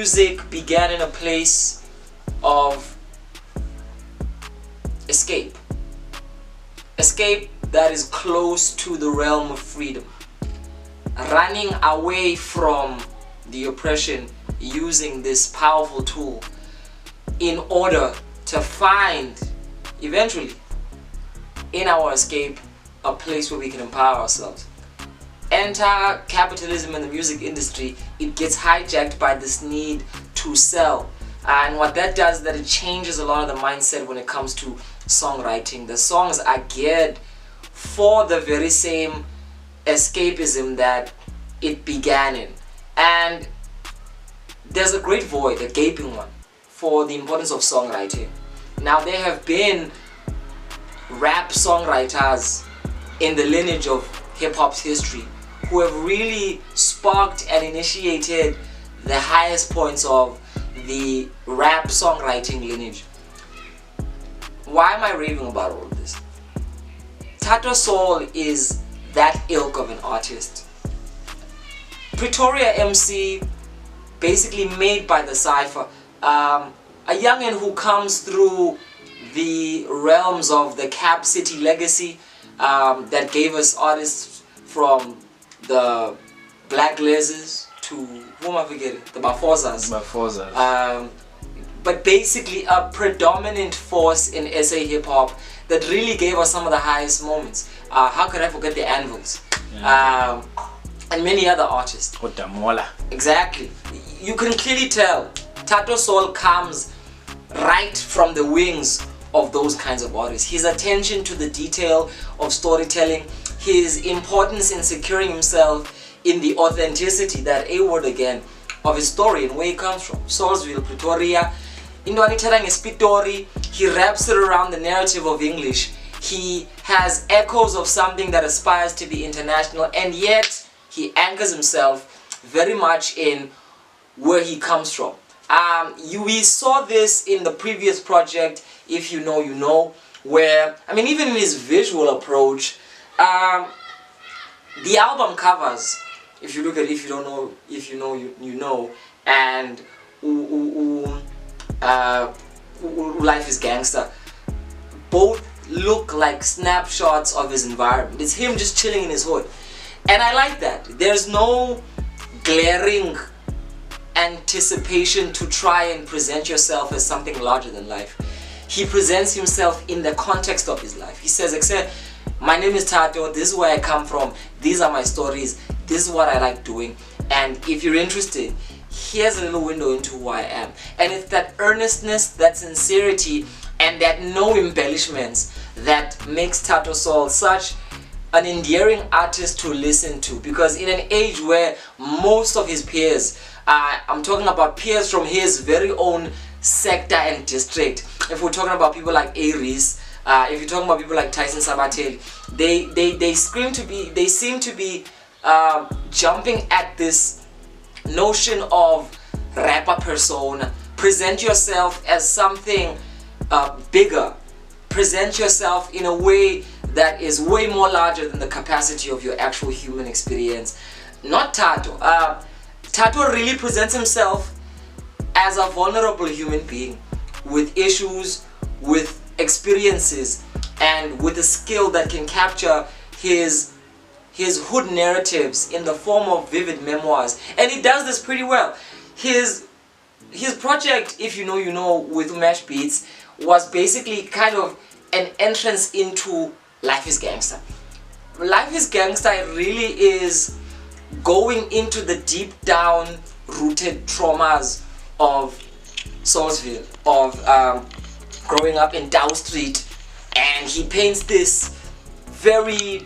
music began in a place of escape. Escape that is close to the realm of freedom. Running away from the oppression using this powerful tool in order to find, eventually, in our escape, a place where we can empower ourselves. Enter capitalism in the music industry, it gets hijacked by this need to sell. And what that does is that it changes a lot of the mindset when it comes to songwriting. The songs are geared for the very same escapism that it began in. And there's a great void, a gaping one, for the importance of songwriting. Now, there have been rap songwriters in the lineage of hip-hop's history who have really sparked and initiated the highest points of the rap songwriting lineage. Why am I raving about all of this? Thato Saul is that ilk of an artist. Pretoria MC, basically made by the cypher, a youngin who comes through the realms of the Cap City legacy that gave us artists from the Black Lezers to, who am I forgetting? The Bafozas. But basically a predominant force in SA hip-hop that really gave us some of the highest moments. How could I forget the Anvils? Yeah. And many other artists. Exactly. You can clearly tell Thato Saul comes right from the wings of those kinds of artists. His attention to the detail of storytelling, his importance in securing himself in the authenticity, that A word again, of his story and where he comes from. Saulsville, Pretoria. He wraps it around the narrative of English. He has echoes of something that aspires to be international, and yet he anchors himself very much in where he comes from. We saw this in the previous project, If You Know, You Know, where, I mean, even in his visual approach, the album covers, if you look at If You Don't Know, If You Know, You Know, and Life is Gangsta, both look like snapshots of his environment. It's him just chilling in his hood. And I like that. There's no glaring anticipation to try and present yourself as something larger than life. He presents himself in the context of his life. He says, except, my name is Thato, this is where I come from, these are my stories, this is what I like doing, and if you're interested, here's a little window into who I am. And it's that earnestness, that sincerity, and that no embellishments that makes Thato Saul such an endearing artist to listen to. Because in an age where most of his peers, I'm talking about peers from his very own sector and district, if we're talking about people like Aries, if you're talking about people like Tyson Sabateli, they seem to be jumping at this notion of rapper persona. Present yourself as something bigger. Present yourself in a way that is way more larger than the capacity of your actual human experience. Not Thato. Thato really presents himself as a vulnerable human being with issues, with experiences, and with a skill that can capture his hood narratives in the form of vivid memoirs. And he does this pretty well. His project, If You Know, You Know, with Mash Beats, was basically kind of an entrance into Life is Gangsta. Life is Gangsta really is going into the deep down rooted traumas of Saulsville, of growing up in Dow Street, and he paints this very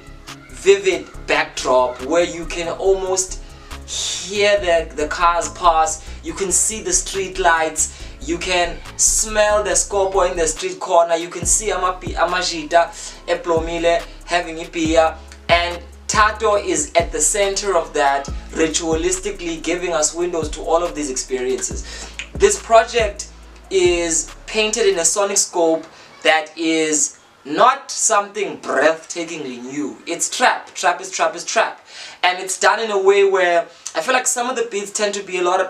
vivid backdrop where you can almost hear the cars pass, you can see the street lights, you can smell the scorpo in the street corner, you can see Amajita Eplomile having a beer, and Thato is at the center of that, ritualistically giving us windows to all of these experiences. This project is painted in a sonic scope that is not something breathtakingly new. It's trap. Trap is trap is trap. And it's done in a way where I feel like some of the beats tend to be a lot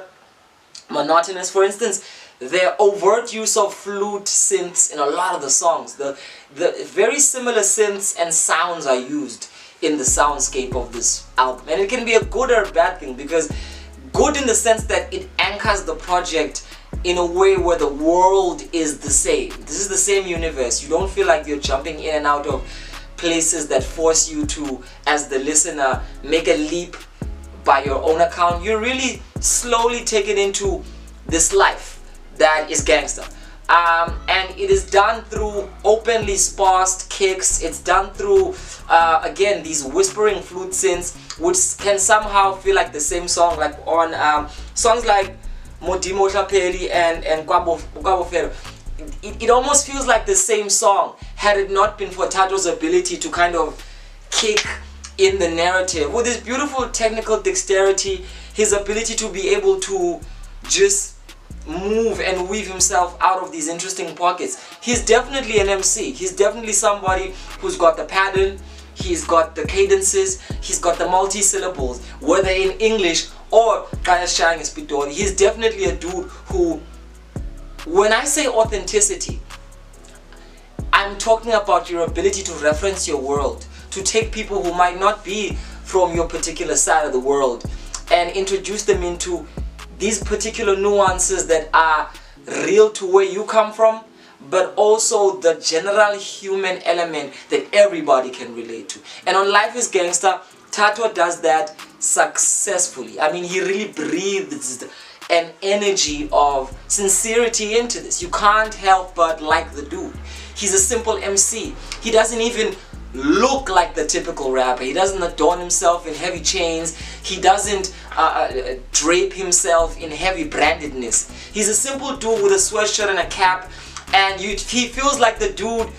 monotonous. For instance, the overt use of flute synths in a lot of the songs, the very similar synths and sounds are used in the soundscape of this album, and it can be a good or a bad thing, because good in the sense that it anchors the project in a way where the world is the same. This is the same universe. You don't feel like you're jumping in and out of places that force you to, as the listener, make a leap by your own account. You're really slowly taken into this life that is gangster. And it is done through openly sparsed kicks. It's done through, again, these whispering flute synths, which can somehow feel like the same song, like on songs like Modimo Tlapeli and Kwabo Fero. It almost feels like the same song, had it not been for Thato's ability to kind of kick in the narrative with his beautiful technical dexterity, his ability to be able to just move and weave himself out of these interesting pockets. He's definitely an MC. He's definitely somebody who's got the pattern, he's got the cadences, he's got the multi-syllables, whether in English or Pretoria. He's definitely a dude who, when I say authenticity, I'm talking about your ability to reference your world, to take people who might not be from your particular side of the world and introduce them into these particular nuances that are real to where you come from, but also the general human element that everybody can relate to. And on Life is Gangsta, Thato does that successfully. I mean, he really breathes an energy of sincerity into this. You can't help but like the dude. He's a simple MC. He doesn't even look like the typical rapper. He doesn't adorn himself in heavy chains. He doesn't drape himself in heavy brandedness. He's a simple dude with a sweatshirt and a cap, and he feels like the dude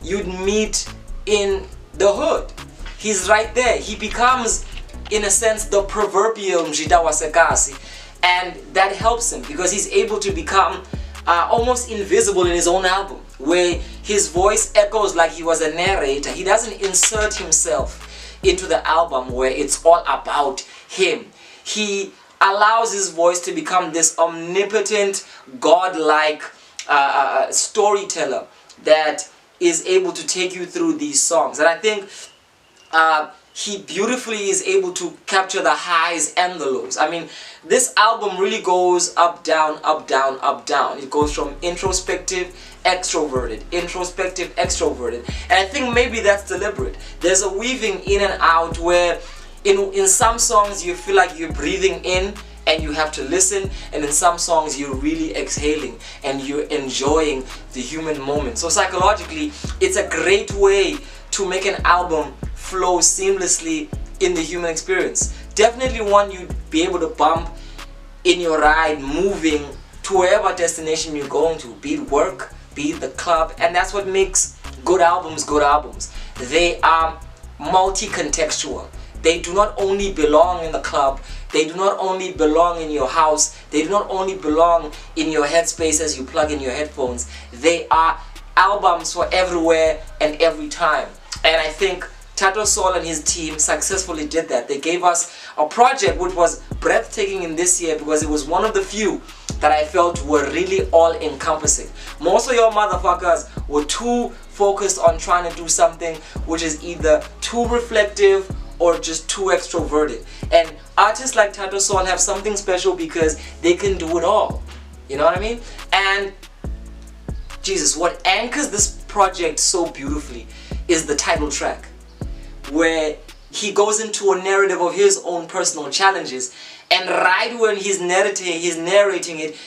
you'd meet in the hood. He's right there. He becomes, in a sense, the proverbial Mjida Wasekasi, and that helps him because he's able to become almost invisible in his own album, where his voice echoes like he was a narrator. He doesn't insert himself into the album where it's all about him. He allows his voice to become this omnipotent, godlike storyteller that is able to take you through these songs. And I think he beautifully is able to capture the highs and the lows. I mean, this album really goes up, down, up, down, up, down. It goes from introspective, extroverted, introspective, extroverted. And I think maybe that's deliberate. There's a weaving in and out where in some songs you feel like you're breathing in and you have to listen, and in some songs you're really exhaling and you're enjoying the human moment. So psychologically, it's a great way to make an album flow seamlessly in the human experience. Definitely one you'd be able to bump in your ride, moving to wherever destination you're going to, be it work, be it the club. And that's what makes good albums good albums. They are multi-contextual. They do not only belong in the club, they do not only belong in your house, they do not only belong in your headspace as you plug in your headphones. They are albums for everywhere and every time. And I think Thato Saul and his team successfully did that. They gave us a project which was breathtaking in this year because it was one of the few that I felt were really all-encompassing. Most of your motherfuckers were too focused on trying to do something which is either too reflective or just too extroverted. And artists like Thato Saul have something special because they can do it all. You know what I mean? And Jesus, what anchors this project so beautifully is the title track, where he goes into a narrative of his own personal challenges, and right when he's narrating it,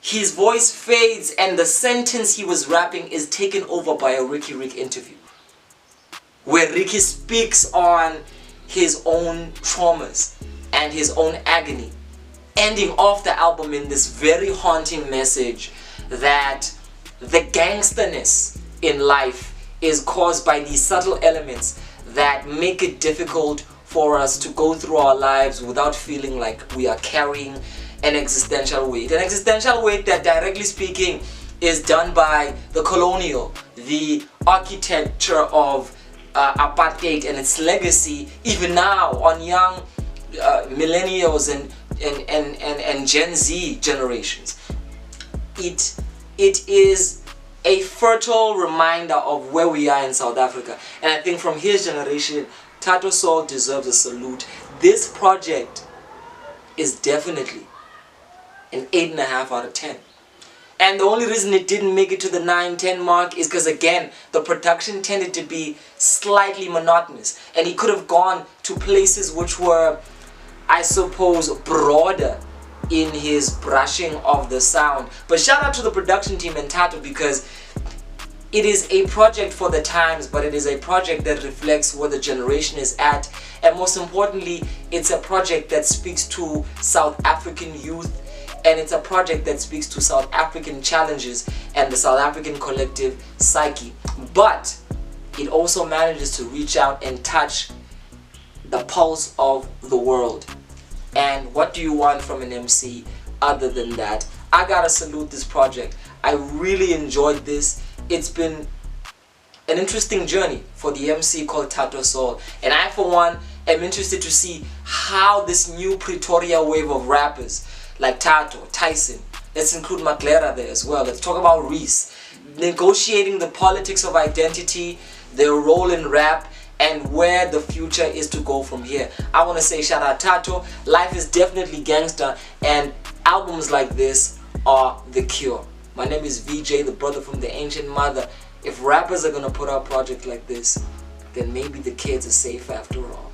his voice fades and the sentence he was rapping is taken over by a Ricky Rick interview, where Ricky speaks on his own traumas and his own agony, ending off the album in this very haunting message that the gangsterness in life is caused by these subtle elements that make it difficult for us to go through our lives without feeling like we are carrying an existential weight. An existential weight that, directly speaking, is done by the colonial, the architecture of apartheid and its legacy, even now on young millennials and and Gen Z generations. It is a fertile reminder of where we are in South Africa, and I think from his generation, Thato Saul deserves a salute. This project is definitely an 8.5 out of 10. And the only reason it didn't make it to the 9-10 mark is because, again, the production tended to be slightly monotonous. And he could have gone to places which were, I suppose, broader in his brushing of the sound. But shout out to the production team and Thato, because it is a project for the times, but it is a project that reflects where the generation is at. And most importantly, it's a project that speaks to South African youth. And it's a project that speaks to South African challenges and the South African collective psyche. But it also manages to reach out and touch the pulse of the world. And what do you want from an MC other than that? I gotta salute this project. I really enjoyed this. It's been an interesting journey for the MC called Thato Saul. And I, for one, am interested to see how this new Pretoria wave of rappers like Thato, Tyson, let's include Maglera there as well. Let's talk about Reese, negotiating the politics of identity, their role in rap, and where the future is to go from here. I want to say shout out Thato. Life is definitely gangsta, and albums like this are the cure. My name is VJ, the brother from the ancient mother. If rappers are going to put out projects like this, then maybe the kids are safe after all.